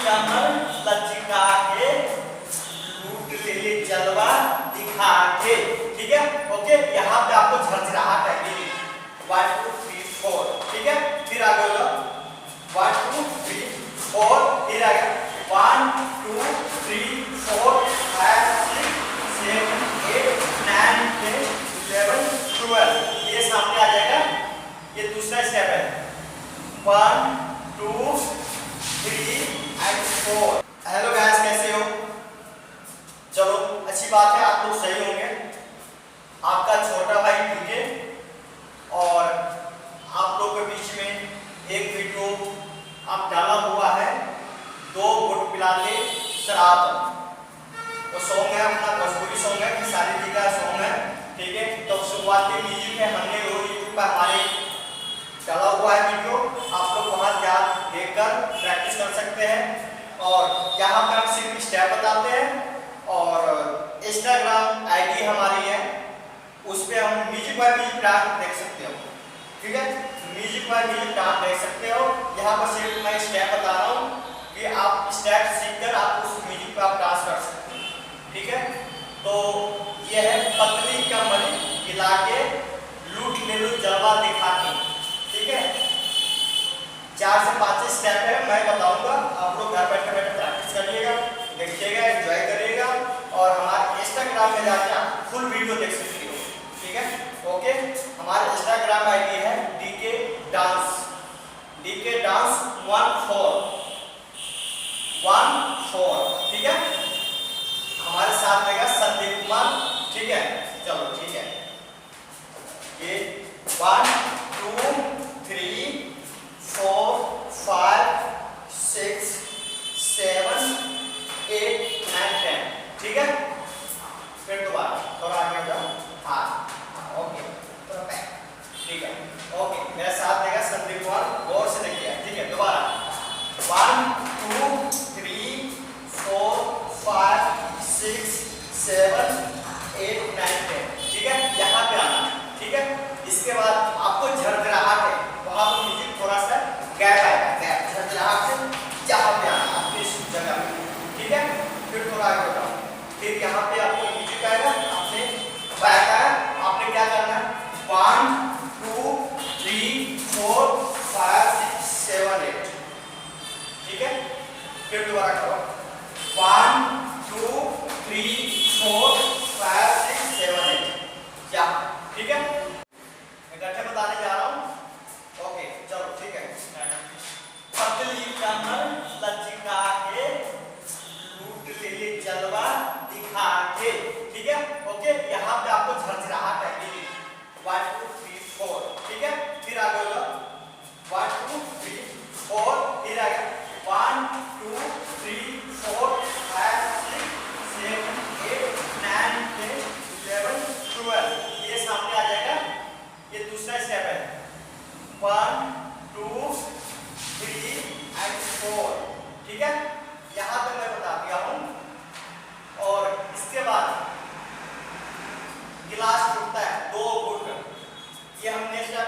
कमर लचका के, लूट ले जलवा दिखा के। ठीक है, ओके। यहाँ पे आपको झरझराहट आएगी। 1 2 3 4। ठीक है, फिर आगे बोलो 1 2 3 4। फिर आगे 1 2 3 4 5 6 7 8 9 10 11 12। ये सामने आ जाएगा। ये दूसरा स्टेप है। 1 2 3 एंड 4। हेलो गाइस, कैसे हो? चलो, अच्छी बात है, आप लोग सही होंगे। आपका छोटा भाई पीके और आप लोग के बीच में एक वीडियो आप डाला हुआ है, 2 गुट पिला के शराब। वो सॉन्ग है अपना भोजपुरी सॉन्ग है, खेसारी जी का सॉन्ग है। ठीक है, तो शुरुआती म्यूजिक है, हमने यूट्यूब पर हमारे डाला हुआ है वीडियो। आप लोग वहाँ जा देखकर प्रैक्टिस कर सकते हैं। और यहाँ पर हम सिर्फ स्टेप बताते हैं। और इंस्टाग्राम आईडी हमारी है, उस पर हम म्यूजिक बाय म्यूजिक डांस देख सकते हो। ठीक है, म्यूजिक बाय म्यूजिक डांस देख सकते हो। यहाँ पर सिर्फ मैं स्टेप बता रहा हूँ कि आप स्टेप सीखकर आप उस म्यूजिक पर आप डांस कर सकते हो। ठीक है, तो यह है पतली कमर हिला के, लूट ले लो जलवा दिखा के। ठीक है, 4 से 5 स्टेप है, मैं बताऊंगा। आप लोग घर बैठे बैठे प्रैक्टिस करिएगा, देखिएगा, एंजॉय करिएगा। और हमारे इंस्टाग्राम में जाकर आप फुल वीडियो देख सकते हो। ठीक है, ओके। हमारे इंस्टाग्राम आईडी है DK डांस 14। ठीक है, हमारे साथ रहेगा संदीप कुमार। ठीक है, चलो ठीक है। ये 1 2 3 4 5 6 7 8 9 10। ठीक है, फिर दोबारा थोड़ा आगे हो जाओ। हाँ, ओके, ठीक है, ओके। मेरे साथ देगा संदीप कुमार, गौर से देखिए। ठीक है, दोबारा 1 2 3 4 5 6 7 8 9 10। ठीक है, यहाँ पे आना। ठीक है, इसके बाद आपको झरझराहट है, वहाँ पर म्यूजिक थोड़ा सा गैप आएगा, गैप झरझराहट से यहाँ पे आना आपके इस जगह पे। ठीक है, फिर थोड़ा आगे बढ़ाओ। फिर यहाँ पे आपको म्यूजिक आएगा, आपने बैक आया, आपने क्या करना है 1 2 3 4 5 6 7 8। ठीक है, फिर दोबारा करो 1 2 3 4 5 6 7 8। क्या? ठीक है, इकट्ठे बताने जा रहा हूँ। ओके, चलो ठीक है। पतली कमर लचका के, लूट ले जलवा दिखा के। ठीक है, ओके। यहाँ पे आपको झरझराहट आएगी। 1 2 3 4। ठीक है, फिर आगे होगा 1 2 3 4। फिर आगे 1 2 3 4 5 6 7 8 9 10 11 12। ये सामने आ जाएगा। ये दूसरा स्टेप है। 1 2 3 एंड 4। ठीक है, यहाँ पे मैं बता दिया हूँ। और इसके बाद गिलास टूटता है, 2 गुट। ये हमने स्टेप